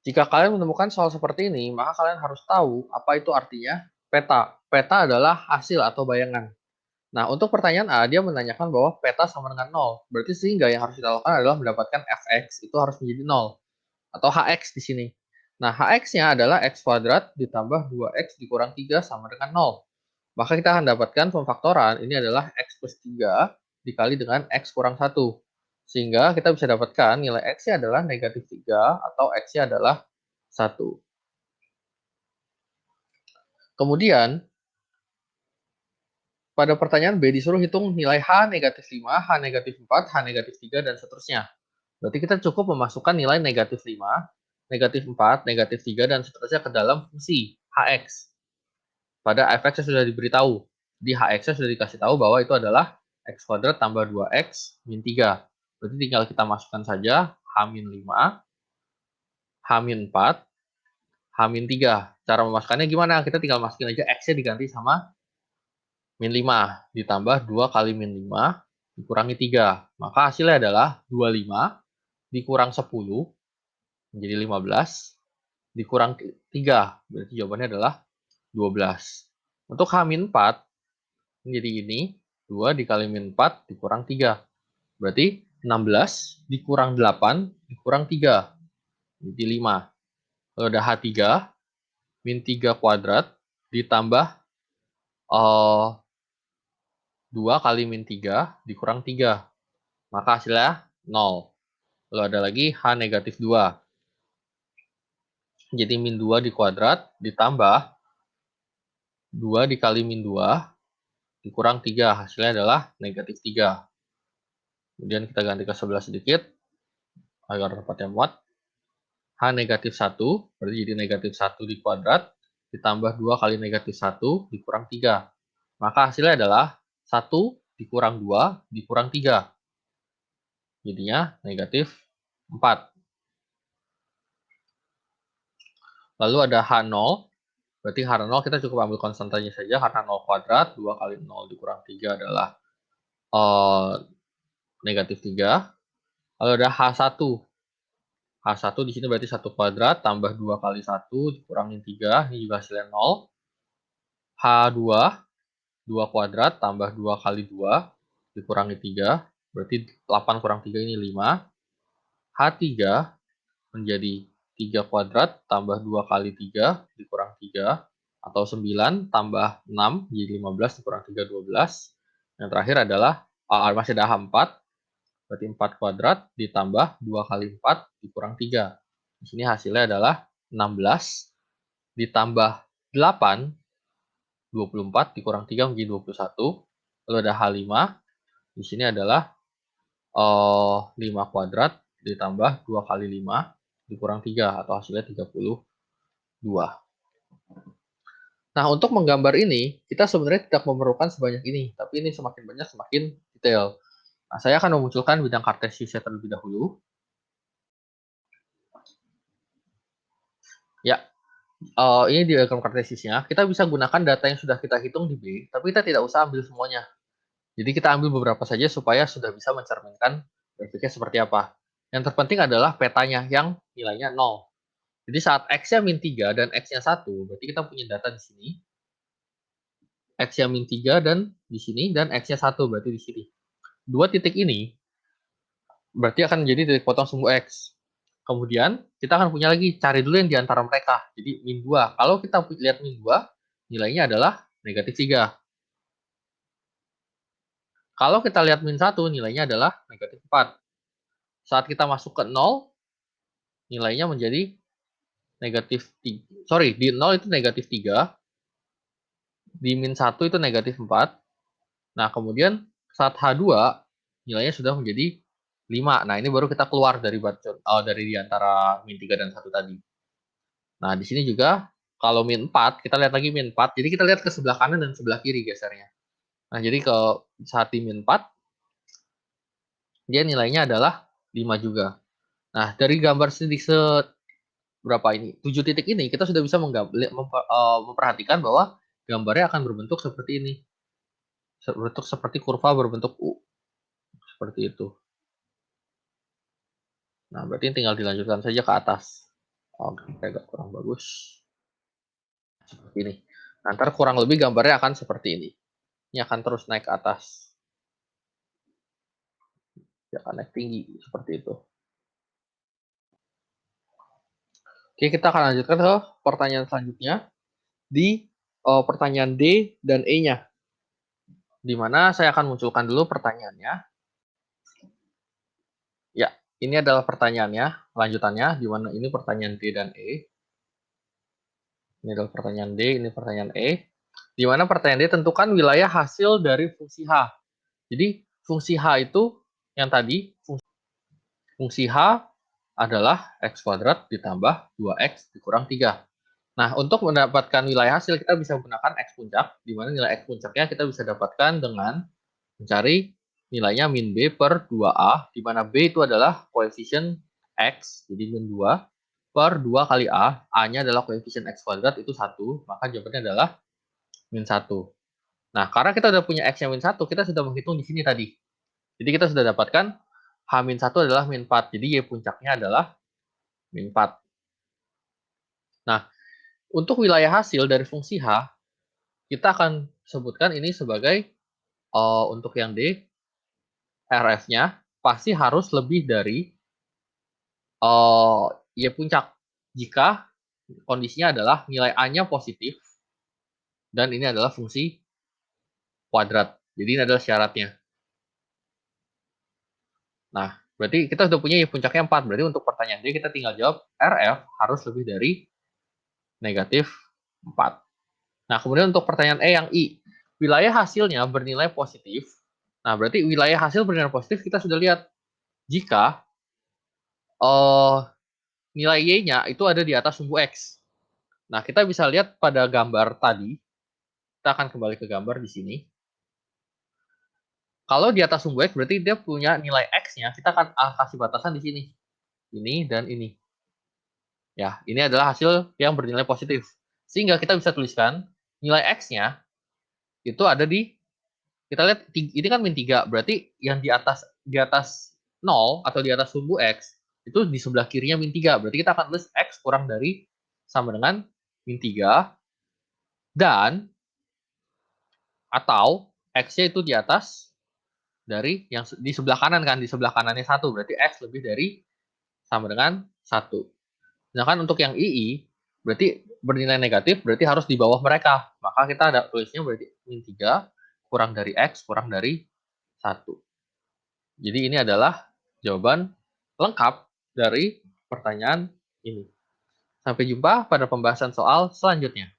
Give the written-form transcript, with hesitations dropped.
Jika kalian menemukan soal seperti ini, maka kalian harus tahu apa itu artinya peta. Peta adalah hasil atau bayangan. Nah, untuk pertanyaan A, dia menanyakan bahwa peta sama dengan 0. Berarti sehingga yang harus kita lakukan adalah mendapatkan fx itu harus menjadi 0. Atau hx di sini. Nah, hx-nya adalah x kuadrat ditambah 2x dikurang 3 sama dengan 0. Maka kita akan dapatkan pemfaktoran, ini adalah x plus 3 dikali dengan x kurang 1. Sehingga kita bisa dapatkan nilai x-nya adalah negatif 3 atau x-nya adalah 1. Kemudian, pada pertanyaan B disuruh hitung nilai H negatif 5, H negatif 4, H negatif 3, dan seterusnya. Berarti kita cukup memasukkan nilai negatif 5, negatif 4, negatif 3, dan seterusnya ke dalam fungsi Hx. Pada fx yang sudah diberitahu. Di Hx-nya sudah dikasih tahu bahwa itu adalah x kuadrat tambah 2x min 3. Berarti tinggal kita masukkan saja H min 5, H min 4, H min 3. Cara memasukkannya gimana? Kita tinggal masukin aja x-nya diganti sama min 5 ditambah 2 kali min 5 dikurangi 3. Maka hasilnya adalah 25 dikurang 10 menjadi 15 dikurang 3. Berarti jawabannya adalah 12. Untuk H-4 menjadi ini 2 dikali min 4 dikurang 3. Berarti 16 dikurang 8 dikurang 3. Jadi 5. Lalu ada H3 min 3 kuadrat ditambah 2 kali min 3 dikurang 3. Maka hasilnya 0. Lalu ada lagi H negatif 2. Jadi min 2 di kuadrat ditambah 2 dikali min 2 dikurang 3. Hasilnya adalah negatif 3. Kemudian kita ganti ke sebelah sedikit agar dapatnya muat. H negatif 1 berarti jadi negatif 1 di kuadrat ditambah 2 kali negatif 1 dikurang 3. Maka hasilnya adalah 1 dikurang 2 dikurang 3. Jadinya negatif 4. Lalu ada H0. Berarti H0 kita cukup ambil konstantanya saja. Karena 0 kuadrat, 2 kali 0 dikurang 3 adalah negatif 3. Lalu ada H1. H1 di sini berarti 1 kuadrat tambah 2 kali 1 dikurangin 3. Ini juga hasilnya 0. H2, 2 kuadrat tambah 2 kali 2 dikurangi 3. Berarti 8 kurang 3 ini 5. H3 menjadi 3 kuadrat tambah 2 kali 3 dikurang 3. Atau 9 tambah 6 jadi 15 dikurang 3, 12. Yang terakhir adalah masih ada H4. Berarti 4 kuadrat ditambah 2 kali 4 dikurang 3. Di sini hasilnya adalah 16 ditambah 8, 24 dikurang 3 menjadi 21. Lalu ada H5. Di sini adalah 5 kuadrat ditambah 2 kali 5 dikurang 3 atau hasilnya 32. Nah, untuk menggambar ini, kita sebenarnya tidak memerlukan sebanyak ini, tapi ini semakin banyak semakin detail. Nah, saya akan memunculkan bidang kartesiusnya terlebih dahulu. Ya, ini diagram kartesiusnya. Kita bisa gunakan data yang sudah kita hitung di B, tapi kita tidak usah ambil semuanya. Jadi kita ambil beberapa saja supaya sudah bisa mencerminkan grafiknya seperti apa. Yang terpenting adalah petanya yang nilainya 0. Jadi saat X-nya min 3 dan X-nya 1, berarti kita punya data di sini. X-nya min 3 dan di sini, dan X-nya 1 berarti di sini. Dua titik ini berarti akan menjadi titik potong sumbu X. Kemudian kita akan punya lagi, cari dulu yang di antara mereka. Jadi min 2. Kalau kita lihat min 2, nilainya adalah negatif 3. Kalau kita lihat min 1, nilainya adalah negatif 4. Saat kita masuk ke 0, nilainya menjadi negatif 3. Sorry, di 0 itu negatif 3. Di min 1 itu negatif 4. Nah, kemudian saat H2, nilainya sudah menjadi 5. Nah, ini baru kita keluar dari dari di antara min 3 dan 1 tadi. Nah, di sini juga kalau min 4, kita lihat lagi min 4. Jadi kita lihat ke sebelah kanan dan sebelah kiri gesernya. Nah, jadi ke saat di min 4, dia nilainya adalah 5 juga. Nah, dari gambar sedikit berapa ini? 7 titik ini kita sudah bisa memperhatikan bahwa gambarnya akan berbentuk seperti ini. Berbentuk seperti kurva berbentuk U. Seperti itu. Nah, berarti tinggal dilanjutkan saja ke atas. Oke, agak kurang bagus. Seperti ini. Nah, ntar kurang lebih gambarnya akan seperti ini. Ini akan terus naik ke atas. Dia akan naik tinggi, seperti itu. Oke, kita akan lanjutkan ke pertanyaan selanjutnya. Di pertanyaan D dan E-nya. Di mana saya akan munculkan dulu pertanyaannya. Ya, ini adalah pertanyaannya, lanjutannya, di mana ini pertanyaan D dan E. Ini adalah pertanyaan D, ini pertanyaan E. Di mana pertanyaan D tentukan wilayah hasil dari fungsi H. Jadi, fungsi H itu yang tadi, fungsi H adalah X kuadrat ditambah 2X dikurang 3. Nah, untuk mendapatkan wilayah hasil, kita bisa menggunakan X puncak, di mana nilai X puncaknya kita bisa dapatkan dengan mencari nilainya min B per 2A, di mana B itu adalah koefisien X, jadi min 2, per 2 kali A, A-nya adalah koefisien X kuadrat, itu 1, maka jawabannya adalah min 1. Nah, karena kita sudah punya X yang min 1, kita sudah menghitung di sini tadi. Jadi kita sudah dapatkan H min 1 adalah min 4, jadi Y puncaknya adalah min 4. Nah, untuk wilayah hasil dari fungsi H, kita akan sebutkan ini sebagai untuk yang D, RF-nya pasti harus lebih dari Y puncak jika kondisinya adalah nilai A-nya positif dan ini adalah fungsi kuadrat. Jadi ini adalah syaratnya. Nah, berarti kita sudah punya Y puncaknya 4. Berarti untuk pertanyaan D kita tinggal jawab RF harus lebih dari negatif 4. Nah, kemudian untuk pertanyaan E yang I, wilayah hasilnya bernilai positif. Nah, berarti wilayah hasil bernilai positif kita sudah lihat jika nilai Y-nya itu ada di atas sumbu X. Nah, kita bisa lihat pada gambar tadi, kita akan kembali ke gambar di sini. Kalau di atas sumbu X berarti dia punya nilai X-nya, kita akan kasih batasan di sini. Ini dan ini. Ya, ini adalah hasil yang bernilai positif. Sehingga kita bisa tuliskan nilai X-nya itu ada di, kita lihat ini kan min 3, berarti yang di atas 0 atau di atas sumbu X itu di sebelah kirinya min 3. Berarti kita akan tulis X kurang dari sama dengan min 3 dan atau X-nya itu di atas dari yang di sebelah kanan kan, di sebelah kanannya 1, berarti X lebih dari sama dengan 1. Sedangkan untuk yang II, berarti bernilai negatif, berarti harus di bawah mereka. Maka kita ada tulisnya berarti min 3 kurang dari X kurang dari 1. Jadi ini adalah jawaban lengkap dari pertanyaan ini. Sampai jumpa pada pembahasan soal selanjutnya.